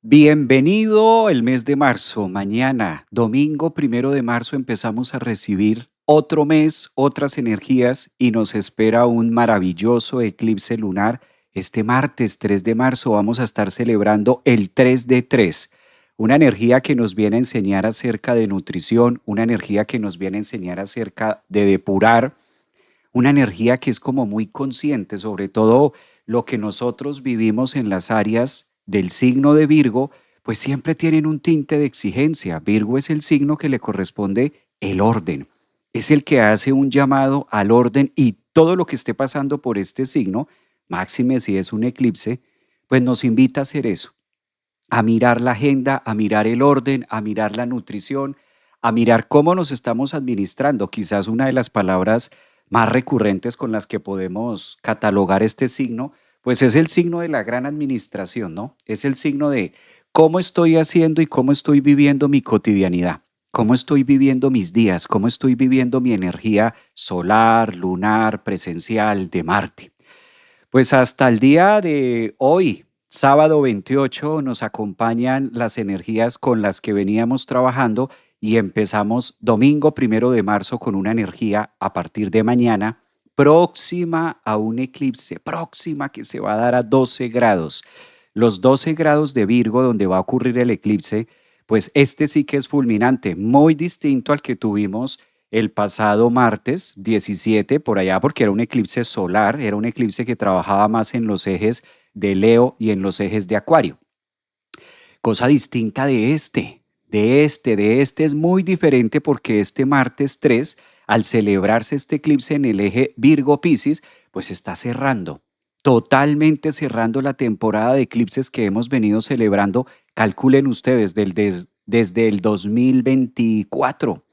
Bienvenido el mes de marzo. Mañana, domingo 1 de marzo, empezamos a recibir otro mes, otras energías y nos espera un maravilloso eclipse lunar. Este martes 3 de marzo vamos a estar celebrando el 3 de 3, una energía que nos viene a enseñar acerca de nutrición, una energía que nos viene a enseñar acerca de depurar, una energía que es como muy consciente, sobre todo lo que nosotros vivimos en las áreas del signo de Virgo, pues siempre tienen un tinte de exigencia. Virgo es el signo que le corresponde el orden. Es el que hace un llamado al orden y todo lo que esté pasando por este signo, máxime si es un eclipse, pues nos invita a hacer eso, a mirar la agenda, a mirar el orden, a mirar la nutrición, a mirar cómo nos estamos administrando. Quizás una de las palabras más recurrentes con las que podemos catalogar este signo, pues es el signo de la gran administración, ¿no? Es el signo de cómo estoy haciendo y cómo estoy viviendo mi cotidianidad, cómo estoy viviendo mis días, cómo estoy viviendo mi energía solar, lunar, presencial, de Marte. Pues hasta el día de hoy, sábado 28, nos acompañan las energías con las que veníamos trabajando y empezamos domingo 1 de marzo con una energía a partir de mañana próxima a un eclipse, próxima que se va a dar a 12 grados. Los 12 grados de Virgo donde va a ocurrir el eclipse, pues este sí que es fulminante, muy distinto al que tuvimos el pasado martes 17 por allá, porque era un eclipse solar, era un eclipse que trabajaba más en los ejes de Leo y en los ejes de Acuario. Cosa distinta de este es muy diferente porque este martes 3, al celebrarse este eclipse en el eje Virgo-Piscis, pues está cerrando, totalmente cerrando la temporada de eclipses que hemos venido celebrando, calculen ustedes, desde el 2024.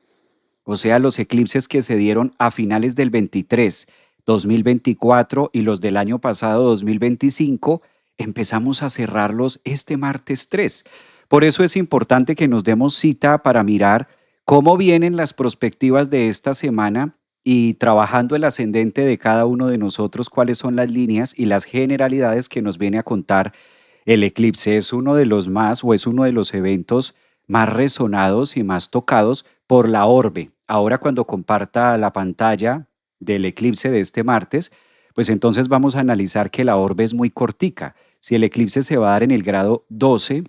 O sea, los eclipses que se dieron a finales del 23, 2024 y los del año pasado, 2025, empezamos a cerrarlos este martes 3. Por eso es importante que nos demos cita para mirar cómo vienen las perspectivas de esta semana y trabajando el ascendente de cada uno de nosotros, cuáles son las líneas y las generalidades que nos viene a contar el eclipse. Es uno de los más o es uno de los eventos más resonados y más tocados por la orbe. Ahora cuando comparta la pantalla del eclipse de este martes, pues entonces vamos a analizar que la orbe es muy cortica. Si el eclipse se va a dar en el grado 12,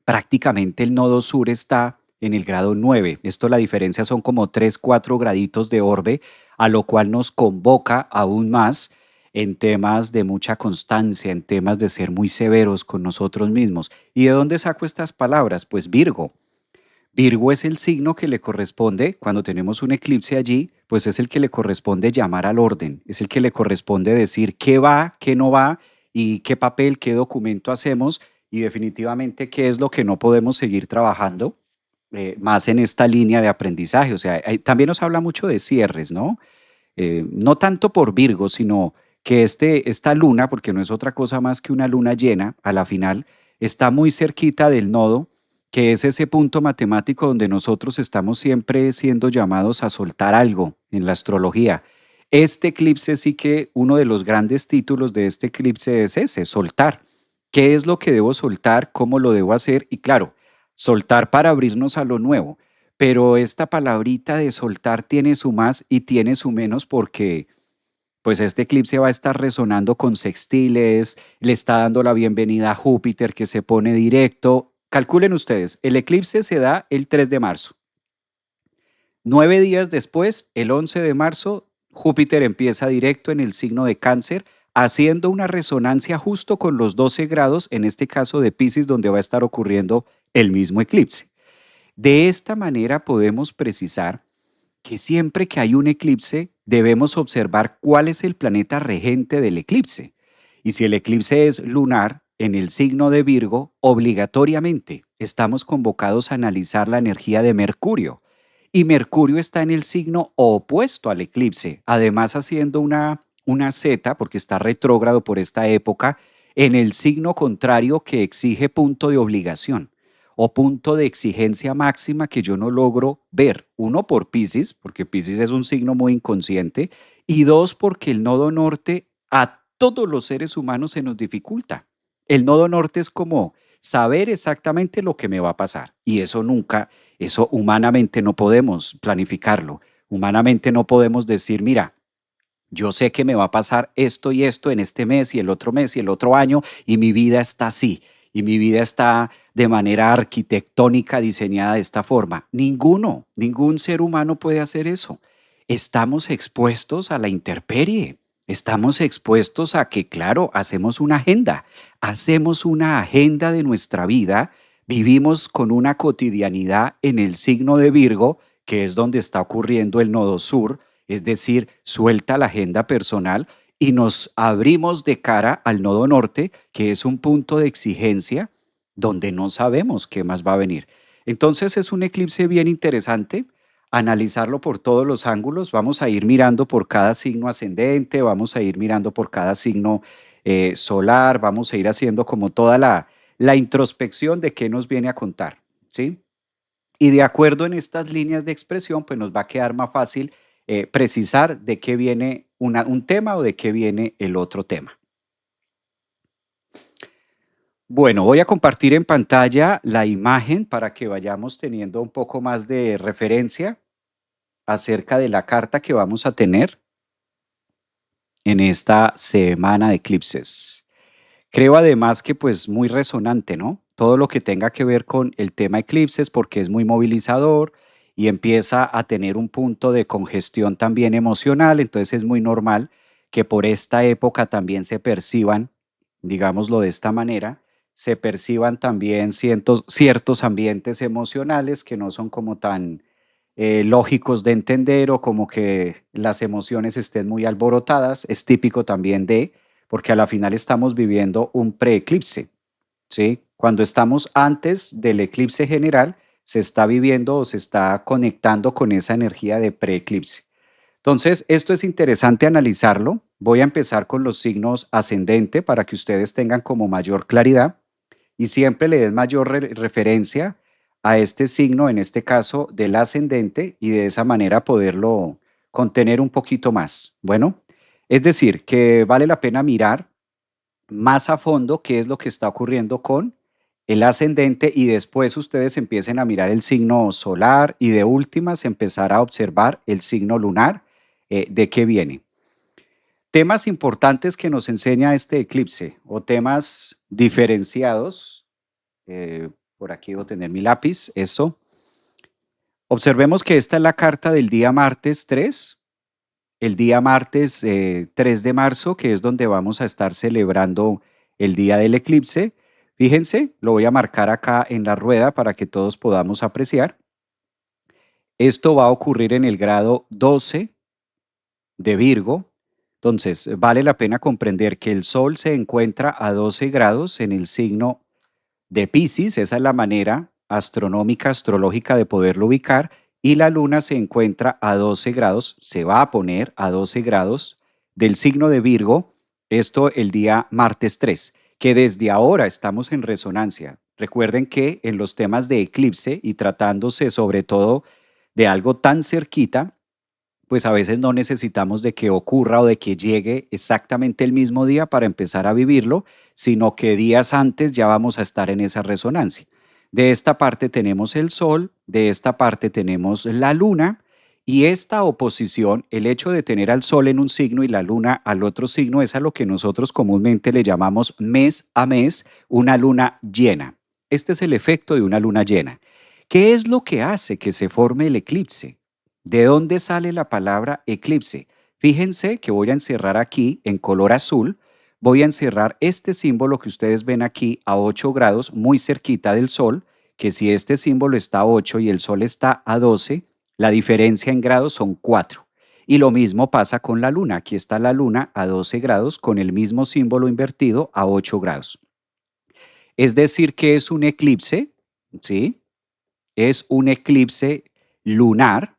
prácticamente el nodo sur está en el grado 9. Esto la diferencia son como 3, 4 graditos de orbe, a lo cual nos convoca aún más en temas de mucha constancia, en temas de ser muy severos con nosotros mismos. ¿Y de dónde saco estas palabras? Pues Virgo. Virgo es el signo que le corresponde, cuando tenemos un eclipse allí, pues es el que le corresponde llamar al orden, es el que le corresponde decir qué va, qué no va y qué papel, qué documento hacemos y definitivamente qué es lo que no podemos seguir trabajando más en esta línea de aprendizaje. O sea, también nos habla mucho de cierres, ¿no? No tanto por Virgo, sino que esta luna, porque no es otra cosa más que una luna llena a la final, está muy cerquita del nodo, que es ese punto matemático donde nosotros estamos siempre siendo llamados a soltar algo en la astrología. Este eclipse sí que uno de los grandes títulos de este eclipse es ese, soltar. ¿Qué es lo que debo soltar? ¿Cómo lo debo hacer? Y claro, soltar para abrirnos a lo nuevo. Pero esta palabrita de soltar tiene su más y tiene su menos porque pues este eclipse va a estar resonando con sextiles, le está dando la bienvenida a Júpiter que se pone directo. Calculen ustedes, el eclipse se da el 3 de marzo. 9 días después, el 11 de marzo, Júpiter empieza directo en el signo de Cáncer, haciendo una resonancia justo con los 12 grados, en este caso de Piscis, donde va a estar ocurriendo el mismo eclipse. De esta manera podemos precisar que siempre que hay un eclipse debemos observar cuál es el planeta regente del eclipse. Y si el eclipse es lunar en el signo de Virgo, obligatoriamente estamos convocados a analizar la energía de Mercurio. Y Mercurio está en el signo opuesto al eclipse, además haciendo una Z, porque está retrógrado por esta época, en el signo contrario que exige punto de obligación o punto de exigencia máxima que yo no logro ver. Uno, por Piscis, porque Piscis es un signo muy inconsciente, y dos, porque el nodo norte a todos los seres humanos se nos dificulta. El nodo norte es como saber exactamente lo que me va a pasar. Y eso nunca, eso humanamente no podemos planificarlo. Humanamente no podemos decir, mira, yo sé que me va a pasar esto y esto en este mes y el otro año y mi vida está así y mi vida está de manera arquitectónica diseñada de esta forma. Ningún ser humano puede hacer eso. Estamos expuestos a la intemperie. Estamos expuestos a que, claro, hacemos una agenda de nuestra vida, vivimos con una cotidianidad en el signo de Virgo, que es donde está ocurriendo el nodo sur, es decir, suelta la agenda personal y nos abrimos de cara al nodo norte, que es un punto de exigencia donde no sabemos qué más va a venir. Entonces es un eclipse bien interesante, analizarlo por todos los ángulos. Vamos a ir mirando por cada signo ascendente, vamos a ir mirando por cada signo solar, vamos a ir haciendo como toda la introspección de qué nos viene a contar, ¿sí? Y de acuerdo en estas líneas de expresión, pues nos va a quedar más fácil precisar de qué viene un tema o de qué viene el otro tema. Bueno, voy a compartir en pantalla la imagen para que vayamos teniendo un poco más de referencia acerca de la carta que vamos a tener en esta semana de eclipses. Creo además que pues muy resonante, ¿no? Todo lo que tenga que ver con el tema eclipses porque es muy movilizador y empieza a tener un punto de congestión también emocional, entonces es muy normal que por esta época también se perciban, digámoslo de esta manera, se perciban también ciertos ambientes emocionales que no son como tan lógicos de entender o como que las emociones estén muy alborotadas. Es típico también porque a la final estamos viviendo un preeclipse, ¿sí? Cuando estamos antes del eclipse general, se está viviendo o se está conectando con esa energía de preeclipse. Entonces, esto es interesante analizarlo. Voy a empezar con los signos ascendente para que ustedes tengan como mayor claridad y siempre le des mayor referencia a este signo, en este caso del ascendente, y de esa manera poderlo contener un poquito más. Bueno, es decir, que vale la pena mirar más a fondo qué es lo que está ocurriendo con el ascendente y después ustedes empiecen a mirar el signo solar y de últimas empezar a observar el signo lunar de qué viene. Temas importantes que nos enseña este eclipse o temas diferenciados. Por aquí debo tener mi lápiz, eso. Observemos que esta es la carta del día martes 3, el día martes 3 de marzo, que es donde vamos a estar celebrando el día del eclipse. Fíjense, lo voy a marcar acá en la rueda para que todos podamos apreciar. Esto va a ocurrir en el grado 12 de Virgo. Entonces, vale la pena comprender que el Sol se encuentra a 12 grados en el signo de Piscis, esa es la manera astronómica, astrológica de poderlo ubicar, y la luna se encuentra a 12 grados, se va a poner a 12 grados del signo de Virgo, esto el día martes 3, que desde ahora estamos en resonancia. Recuerden que en los temas de eclipse y tratándose sobre todo de algo tan cerquita, pues a veces no necesitamos de que ocurra o de que llegue exactamente el mismo día para empezar a vivirlo, sino que días antes ya vamos a estar en esa resonancia. De esta parte tenemos el Sol, de esta parte tenemos la Luna, y esta oposición, el hecho de tener al Sol en un signo y la Luna al otro signo, es a lo que nosotros comúnmente le llamamos mes a mes una luna llena. Este es el efecto de una luna llena. ¿Qué es lo que hace que se forme el eclipse? ¿De dónde sale la palabra eclipse? Fíjense que voy a encerrar aquí en color azul, voy a encerrar este símbolo que ustedes ven aquí a 8 grados, muy cerquita del Sol, que si este símbolo está a 8 y el Sol está a 12, la diferencia en grados son 4. Y lo mismo pasa con la Luna. Aquí está la Luna a 12 grados con el mismo símbolo invertido a 8 grados. Es decir, que es un eclipse, ¿sí? Es un eclipse lunar,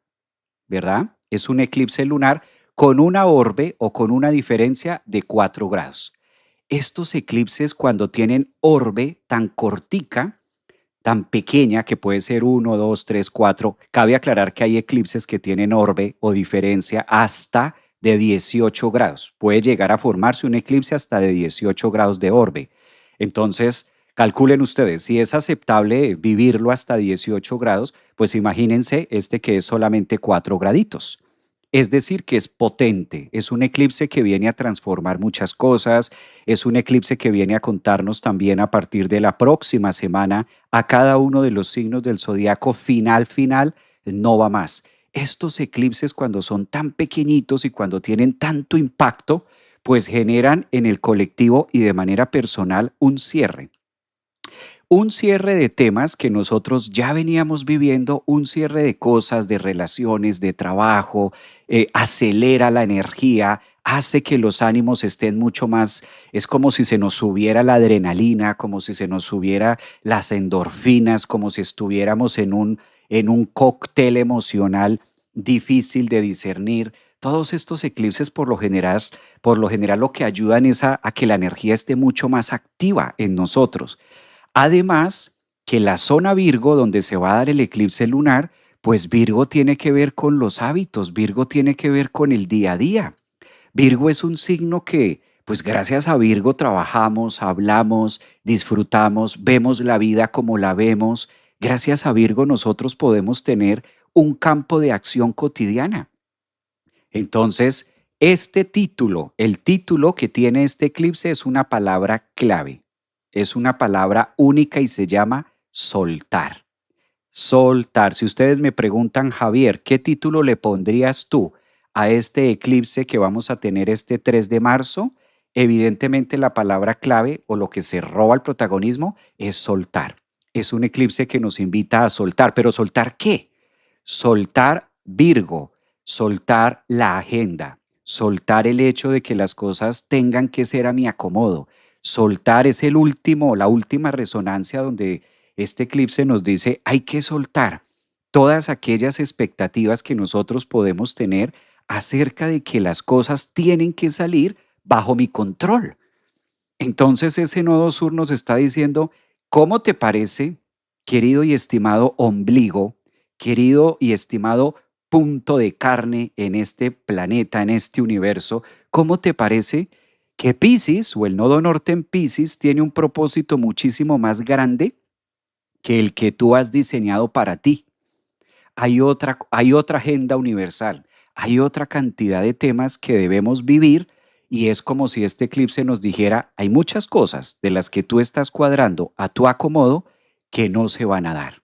¿verdad? Es un eclipse lunar con una orbe o con una diferencia de 4 grados. Estos eclipses cuando tienen orbe tan cortica, tan pequeña, que puede ser 1, 2, 3, 4, cabe aclarar que hay eclipses que tienen orbe o diferencia hasta de 18 grados. Puede llegar a formarse un eclipse hasta de 18 grados de orbe. Entonces, Calculen ustedes, si es aceptable vivirlo hasta 18 grados, pues imagínense este que es solamente 4 graditos. Es decir, que es potente, es un eclipse que viene a transformar muchas cosas, es un eclipse que viene a contarnos también a partir de la próxima semana a cada uno de los signos del zodiaco final, no va más. Estos eclipses cuando son tan pequeñitos y cuando tienen tanto impacto, pues generan en el colectivo y de manera personal un cierre de temas que nosotros ya veníamos viviendo, un cierre de cosas, de relaciones, de trabajo, acelera la energía, hace que los ánimos estén mucho más, es como si se nos subiera la adrenalina, como si se nos subiera las endorfinas, como si estuviéramos en un cóctel emocional difícil de discernir. Todos estos eclipses por lo general lo que ayudan es a que la energía esté mucho más activa en nosotros. Además, que la zona Virgo, donde se va a dar el eclipse lunar, pues Virgo tiene que ver con los hábitos, Virgo tiene que ver con el día a día. Virgo es un signo que, pues gracias a Virgo trabajamos, hablamos, disfrutamos, vemos la vida como la vemos. Gracias a Virgo nosotros podemos tener un campo de acción cotidiana. Entonces, este título, el título que tiene este eclipse es una palabra clave, es una palabra única y se llama soltar. Soltar. Si ustedes me preguntan, Javier, ¿qué título le pondrías tú a este eclipse que vamos a tener este 3 de marzo? Evidentemente la palabra clave o lo que se roba el protagonismo es soltar. Es un eclipse que nos invita a soltar, pero ¿soltar qué? Soltar Virgo, soltar la agenda, soltar el hecho de que las cosas tengan que ser a mi acomodo. Soltar es la última resonancia donde este eclipse nos dice hay que soltar todas aquellas expectativas que nosotros podemos tener acerca de que las cosas tienen que salir bajo mi control. Entonces ese nodo sur nos está diciendo, ¿cómo te parece, querido y estimado ombligo, querido y estimado punto de carne en este planeta, en este universo? ¿Cómo te parece que Piscis o el nodo norte en Piscis tiene un propósito muchísimo más grande que el que tú has diseñado para ti? Hay otra agenda universal, hay otra cantidad de temas que debemos vivir y es como si este eclipse nos dijera, hay muchas cosas de las que tú estás cuadrando a tu acomodo que no se van a dar.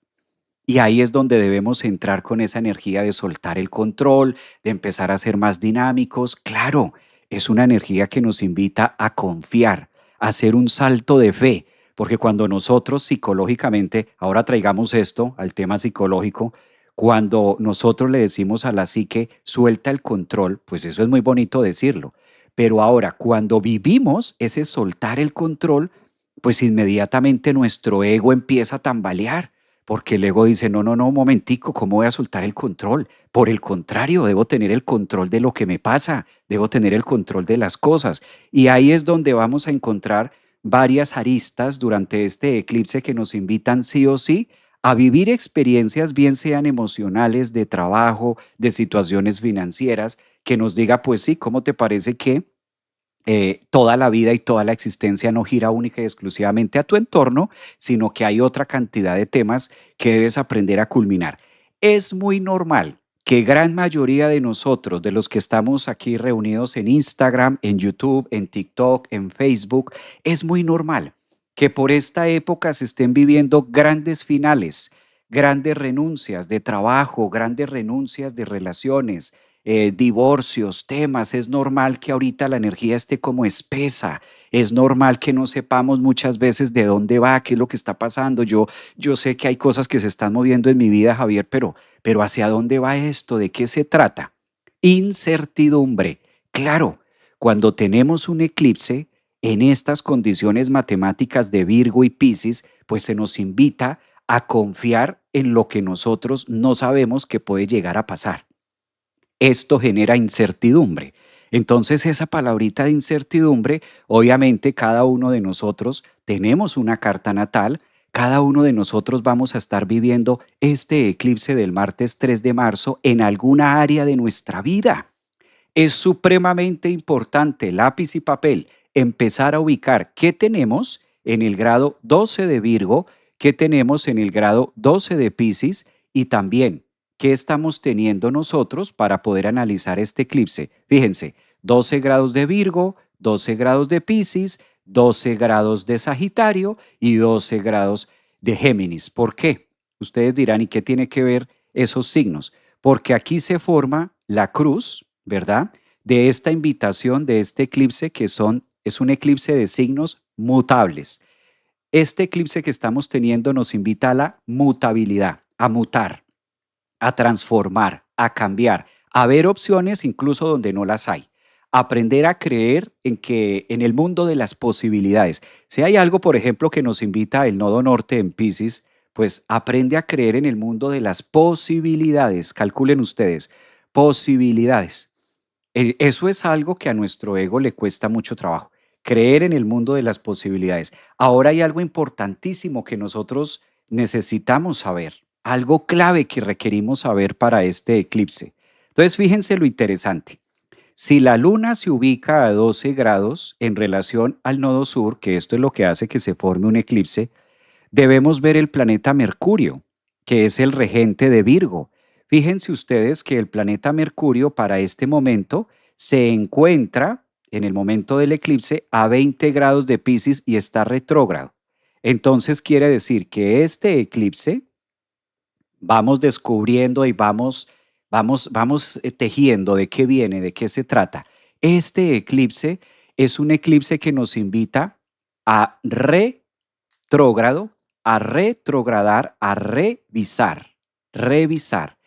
Y ahí es donde debemos entrar con esa energía de soltar el control, de empezar a ser más dinámicos. Claro, es una energía que nos invita a confiar, a hacer un salto de fe, porque cuando nosotros psicológicamente, ahora traigamos esto al tema psicológico, cuando nosotros le decimos a la psique, suelta el control, pues eso es muy bonito decirlo. Pero ahora, cuando vivimos ese soltar el control, pues inmediatamente nuestro ego empieza a tambalear porque el ego dice, no, no, no, un momentico, ¿cómo voy a soltar el control? Por el contrario, debo tener el control de lo que me pasa, debo tener el control de las cosas. Y ahí es donde vamos a encontrar varias aristas durante este eclipse que nos invitan sí o sí a vivir experiencias, bien sean emocionales, de trabajo, de situaciones financieras, que nos diga, pues sí, ¿cómo te parece que toda la vida y toda la existencia no gira única y exclusivamente a tu entorno, sino que hay otra cantidad de temas que debes aprender a culminar? Es muy normal que gran mayoría de nosotros, de los que estamos aquí reunidos en Instagram, en YouTube, en TikTok, en Facebook, es muy normal que por esta época se estén viviendo grandes finales, grandes renuncias de trabajo, grandes renuncias de relaciones, divorcios, temas. Es normal que ahorita la energía esté como espesa. Es normal que no sepamos muchas veces de dónde va, qué es lo que está pasando. Yo sé que hay cosas que se están moviendo en mi vida, Javier, pero ¿hacia dónde va esto? ¿De qué se trata? Incertidumbre. Claro, cuando tenemos un eclipse en estas condiciones matemáticas de Virgo y Piscis, pues se nos invita a confiar en lo que nosotros no sabemos que puede llegar a pasar. Esto genera incertidumbre. Entonces, esa palabrita de incertidumbre, obviamente cada uno de nosotros tenemos una carta natal, cada uno de nosotros vamos a estar viviendo este eclipse del martes 3 de marzo en alguna área de nuestra vida. Es supremamente importante, lápiz y papel, empezar a ubicar qué tenemos en el grado 12 de Virgo, qué tenemos en el grado 12 de Piscis y también qué estamos teniendo nosotros para poder analizar este eclipse. Fíjense, 12 grados de Virgo, 12 grados de Piscis, 12 grados de Sagitario y 12 grados de Géminis. ¿Por qué? Ustedes dirán, ¿y qué tiene que ver esos signos? Porque aquí se forma la cruz, ¿verdad? De esta invitación, de este eclipse, es un eclipse de signos mutables. Este eclipse que estamos teniendo nos invita a la mutabilidad, a mutar, a transformar, a cambiar, a ver opciones incluso donde no las hay. Aprender a creer en que en el mundo de las posibilidades. Si hay algo, por ejemplo, que nos invita el nodo norte en Pisces, pues aprende a creer en el mundo de las posibilidades. Calculen ustedes, posibilidades. Eso es algo que a nuestro ego le cuesta mucho trabajo, creer en el mundo de las posibilidades. Ahora hay algo importantísimo que nosotros necesitamos saber, algo clave que requerimos saber para este eclipse. Entonces, fíjense lo interesante. Si la luna se ubica a 12 grados en relación al nodo sur, que esto es lo que hace que se forme un eclipse, debemos ver el planeta Mercurio, que es el regente de Virgo. Fíjense ustedes que el planeta Mercurio para este momento se encuentra en el momento del eclipse a 20 grados de Piscis y está retrógrado. Entonces quiere decir que este eclipse vamos descubriendo y vamos tejiendo de qué viene, de qué se trata. Este eclipse es un eclipse que nos invita a retrógrado, a retrogradar, a revisar, revisar.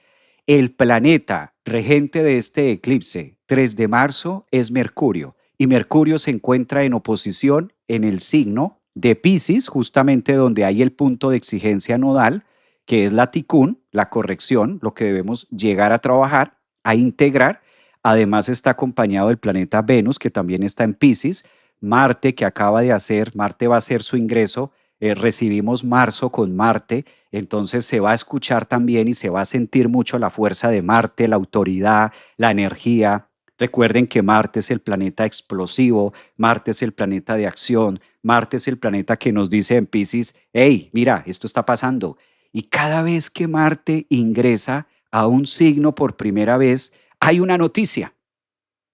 El planeta regente de este eclipse, 3 de marzo, es Mercurio. Y Mercurio se encuentra en oposición en el signo de Piscis, justamente donde hay el punto de exigencia nodal, que es la ticún, la corrección, lo que debemos llegar a trabajar, a integrar. Además está acompañado del planeta Venus, que también está en Piscis, Marte, que acaba de hacer, Marte va a hacer su ingreso, recibimos marzo con Marte, entonces se va a escuchar también y se va a sentir mucho la fuerza de Marte, la autoridad, la energía. Recuerden que Marte es el planeta explosivo, Marte es el planeta de acción, Marte es el planeta que nos dice en Piscis, hey, mira, esto está pasando. Y cada vez que Marte ingresa a un signo por primera vez, hay una noticia.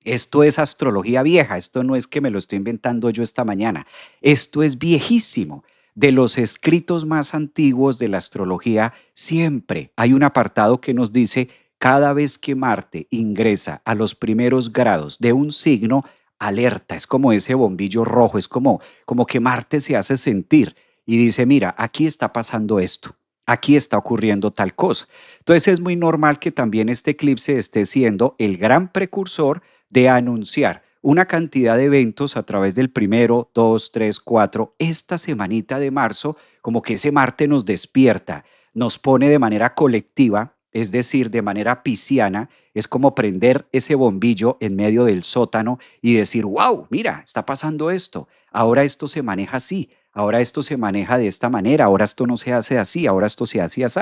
Esto es astrología vieja, esto no es que me lo estoy inventando yo esta mañana, esto es viejísimo. De los escritos más antiguos de la astrología, siempre hay un apartado que nos dice, cada vez que Marte ingresa a los primeros grados de un signo, alerta, es como ese bombillo rojo, es como que Marte se hace sentir y dice, mira, aquí está pasando esto, aquí está ocurriendo tal cosa. Entonces es muy normal que también este eclipse esté siendo el gran precursor de anunciar una cantidad de eventos a través del primero, 2, 3, 4, esta semanita de marzo, como que ese Marte nos despierta, nos pone de manera colectiva, es decir, de manera pisciana, es como prender ese bombillo en medio del sótano y decir, wow, mira, está pasando esto, ahora esto se maneja así, ahora esto se maneja de esta manera, ahora esto no se hace así, ahora esto se hace así.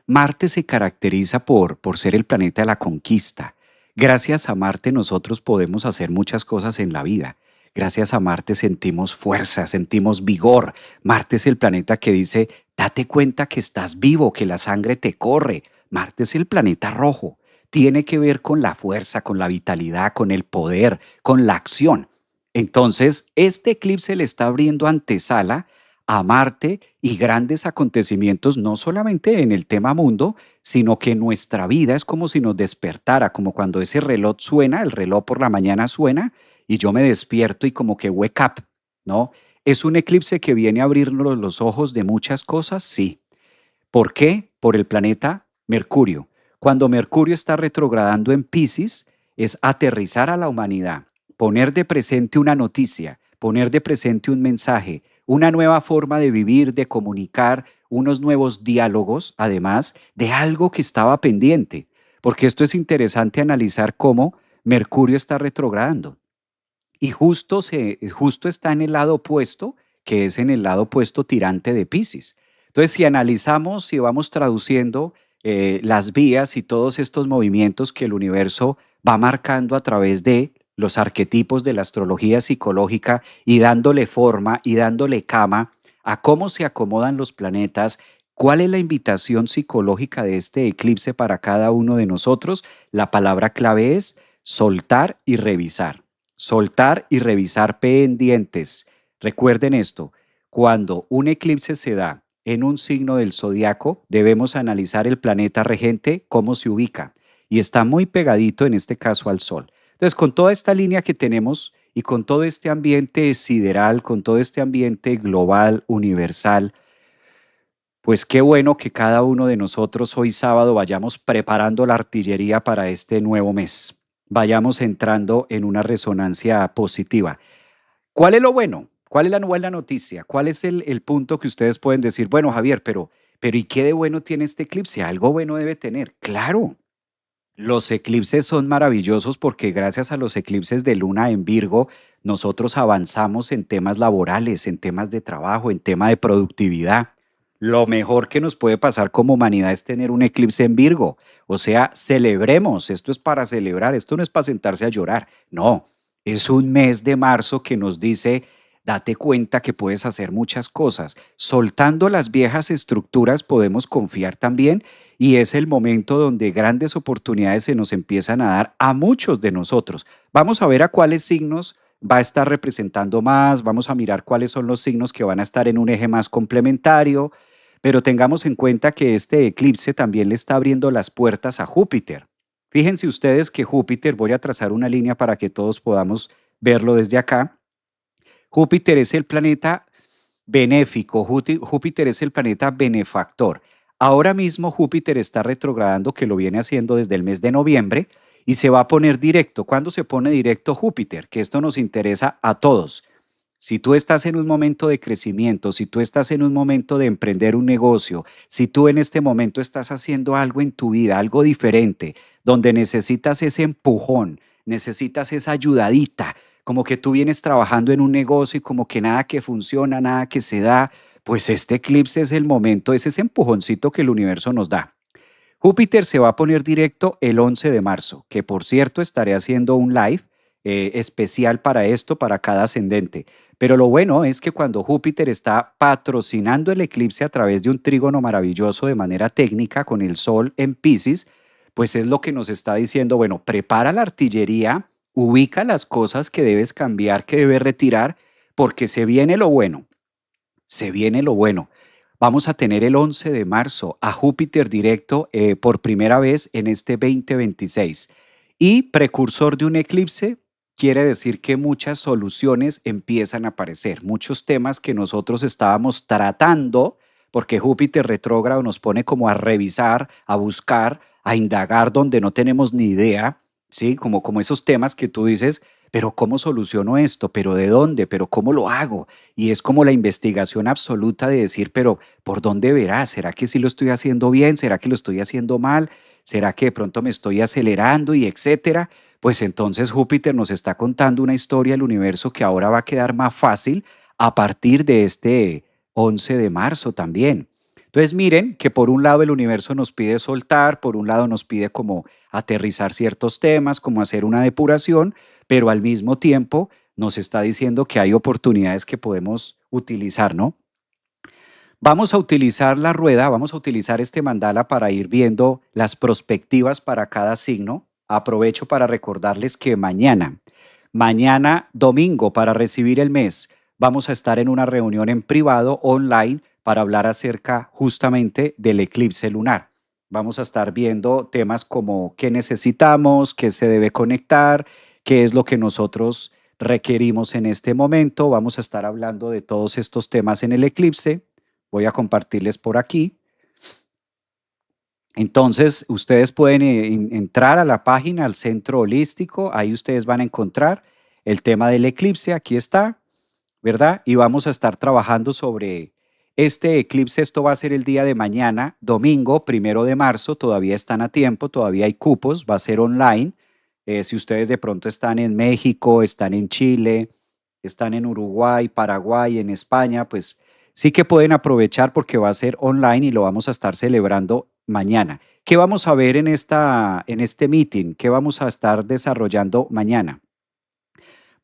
Marte se caracteriza por ser el planeta de la conquista. Gracias a Marte nosotros podemos hacer muchas cosas en la vida. Gracias a Marte sentimos fuerza, sentimos vigor. Marte es el planeta que dice, date cuenta que estás vivo, que la sangre te corre. Marte es el planeta rojo. Tiene que ver con la fuerza, con la vitalidad, con el poder, con la acción. Entonces, este eclipse le está abriendo antesala a Marte y grandes acontecimientos, no solamente en el tema mundo, sino que nuestra vida es como si nos despertara, como cuando ese reloj suena, el reloj por la mañana suena y yo me despierto y como que wake up, ¿no? ¿Es un eclipse que viene a abrirnos los ojos de muchas cosas? Sí. ¿Por qué? Por el planeta Mercurio. Cuando Mercurio está retrogradando en Piscis, es aterrizar a la humanidad, poner de presente una noticia, poner de presente un mensaje, una nueva forma de vivir, de comunicar, unos nuevos diálogos, además de algo que estaba pendiente. Porque esto es interesante analizar cómo Mercurio está retrogradando. Y justo está en el lado opuesto, que es en el lado opuesto tirante de Piscis. Entonces, si analizamos, si vamos traduciendo las vías y todos estos movimientos que el universo va marcando a través de los arquetipos de la astrología psicológica y dándole forma y dándole cama a cómo se acomodan los planetas, cuál es la invitación psicológica de este eclipse para cada uno de nosotros, la palabra clave es soltar y revisar. Soltar y revisar pendientes. Recuerden esto, cuando un eclipse se da en un signo del zodiaco, debemos analizar el planeta regente, cómo se ubica, y está muy pegadito en este caso al Sol. Entonces, con toda esta línea que tenemos y con todo este ambiente sideral, con todo este ambiente global, universal, pues qué bueno que cada uno de nosotros hoy sábado vayamos preparando la artillería para este nuevo mes. Vayamos entrando en una resonancia positiva. ¿Cuál es lo bueno? ¿Cuál es la buena noticia? ¿Cuál es el punto que ustedes pueden decir? Bueno, Javier, pero ¿y qué de bueno tiene este eclipse? Algo bueno debe tener. Claro, los eclipses son maravillosos porque gracias a los eclipses de luna en Virgo, nosotros avanzamos en temas laborales, en temas de trabajo, en tema de productividad. Lo mejor que nos puede pasar como humanidad es tener un eclipse en Virgo. O sea, celebremos. Esto es para celebrar, esto no es para sentarse a llorar. No, es un mes de marzo que nos dice, date cuenta que puedes hacer muchas cosas. Soltando las viejas estructuras podemos confiar también y es el momento donde grandes oportunidades se nos empiezan a dar a muchos de nosotros. Vamos a ver a cuáles signos va a estar representando más, vamos a mirar cuáles son los signos que van a estar en un eje más complementario, pero tengamos en cuenta que este eclipse también le está abriendo las puertas a Júpiter. Fíjense ustedes que Júpiter, voy a trazar una línea para que todos podamos verlo desde acá. Júpiter es el planeta benéfico, Júpiter es el planeta benefactor. Ahora mismo Júpiter está retrogradando, que lo viene haciendo desde el mes de noviembre, y se va a poner directo. ¿Cuándo se pone directo Júpiter? Que esto nos interesa a todos. Si tú estás en un momento de crecimiento, si tú estás en un momento de emprender un negocio, si tú en este momento estás haciendo algo en tu vida, algo diferente, donde necesitas ese empujón, necesitas esa ayudadita, como que tú vienes trabajando en un negocio y como que nada que funciona, nada que se da, pues este eclipse es el momento, es ese empujoncito que el universo nos da. Júpiter se va a poner directo el 11 de marzo, que por cierto estaré haciendo un live especial para esto, para cada ascendente. Pero lo bueno es que cuando Júpiter está patrocinando el eclipse a través de un trígono maravilloso de manera técnica con el Sol en Pisces, pues es lo que nos está diciendo, bueno, prepara la artillería, ubica las cosas que debes cambiar, que debes retirar, porque se viene lo bueno, se viene lo bueno. Vamos a tener el 11 de marzo a Júpiter directo por primera vez en este 2026. Y precursor de un eclipse quiere decir que muchas soluciones empiezan a aparecer, muchos temas que nosotros estábamos tratando, porque Júpiter retrógrado nos pone como a revisar, a buscar, a indagar donde no tenemos ni idea, ¿sí? Como esos temas que tú dices, pero ¿cómo soluciono esto? ¿Pero de dónde? ¿Pero cómo lo hago? Y es como la investigación absoluta de decir, pero ¿por dónde verás? ¿Será que sí lo estoy haciendo bien? ¿Será que lo estoy haciendo mal? ¿Será que de pronto me estoy acelerando y etcétera? Pues entonces Júpiter nos está contando una historia del universo que ahora va a quedar más fácil a partir de este 11 de marzo también. Entonces miren que por un lado el universo nos pide soltar, por un lado nos pide como aterrizar ciertos temas, como hacer una depuración, pero al mismo tiempo nos está diciendo que hay oportunidades que podemos utilizar, ¿no? Vamos a utilizar la rueda, vamos a utilizar este mandala para ir viendo las perspectivas para cada signo. Aprovecho para recordarles que mañana domingo para recibir el mes, vamos a estar en una reunión en privado online para hablar acerca justamente del eclipse lunar. Vamos a estar viendo temas como qué necesitamos, qué se debe conectar, qué es lo que nosotros requerimos en este momento. Vamos a estar hablando de todos estos temas en el eclipse. Voy a compartirles por aquí. Entonces, ustedes pueden entrar a la página, al centro holístico, ahí ustedes van a encontrar el tema del eclipse, aquí está, ¿verdad? Y vamos a estar trabajando sobre este eclipse, esto va a ser el día de mañana, domingo, 1 de marzo, todavía están a tiempo, todavía hay cupos, va a ser online. Si ustedes de pronto están en México, están en Chile, están en Uruguay, Paraguay, en España, pues sí que pueden aprovechar porque va a ser online y lo vamos a estar celebrando mañana. ¿Qué vamos a ver en este meeting? ¿Qué vamos a estar desarrollando mañana?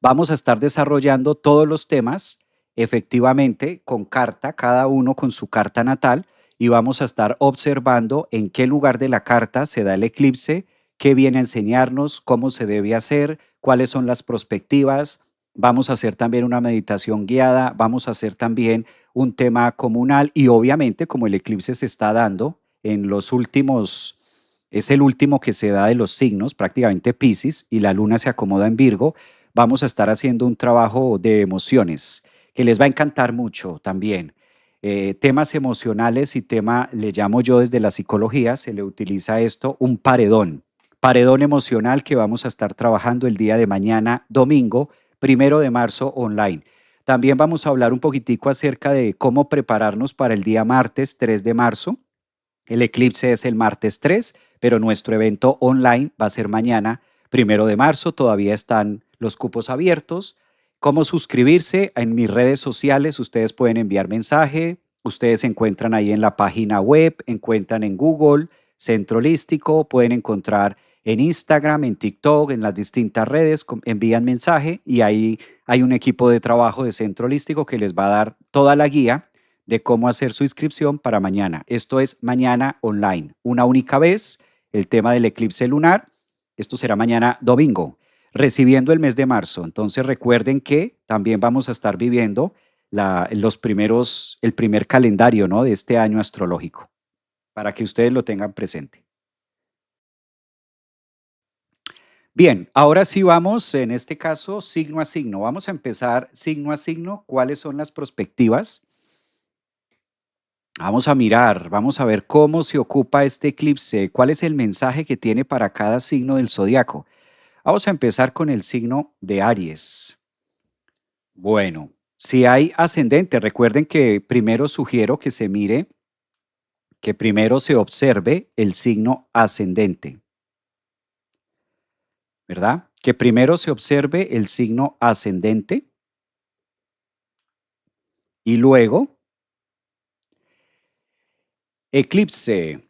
Vamos a estar desarrollando todos los temas, efectivamente, con carta, cada uno con su carta natal, y vamos a estar observando en qué lugar de la carta se da el eclipse, qué viene a enseñarnos, cómo se debe hacer, cuáles son las perspectivas. Vamos a hacer también una meditación guiada, vamos a hacer también un tema comunal y obviamente como el eclipse se está dando en los últimos, es el último que se da de los signos, prácticamente Piscis, y la luna se acomoda en Virgo, vamos a estar haciendo un trabajo de emociones que les va a encantar mucho también. Temas emocionales y tema, le llamo yo desde la psicología, se le utiliza esto, un paredón emocional que vamos a estar trabajando el día de mañana, domingo, 1 de marzo, online. También vamos a hablar un poquitico acerca de cómo prepararnos para el día martes 3 de marzo. El eclipse es el martes 3, pero nuestro evento online va a ser mañana, 1 de marzo. Todavía están los cupos abiertos. ¿Cómo suscribirse? En mis redes sociales ustedes pueden enviar mensaje. Ustedes se encuentran ahí en la página web, encuentran en Google, Centro Holístico, pueden encontrar en Instagram, en TikTok, en las distintas redes, envían mensaje y ahí hay un equipo de trabajo de Centro Holístico que les va a dar toda la guía de cómo hacer su inscripción para mañana. Esto es mañana online, una única vez, el tema del eclipse lunar. Esto será mañana domingo, recibiendo el mes de marzo. Entonces recuerden que también vamos a estar viviendo el primer calendario, ¿no?, de este año astrológico, para que ustedes lo tengan presente. Bien, ahora sí vamos, en este caso, signo a signo. Vamos a empezar signo a signo. ¿Cuáles son las perspectivas? Vamos a mirar, vamos a ver cómo se ocupa este eclipse, cuál es el mensaje que tiene para cada signo del zodiaco. Vamos a empezar con el signo de Aries. Bueno, si hay ascendente, recuerden que primero sugiero que se mire, que primero se observe el signo ascendente, ¿verdad? Que primero se observe el signo ascendente y luego eclipse.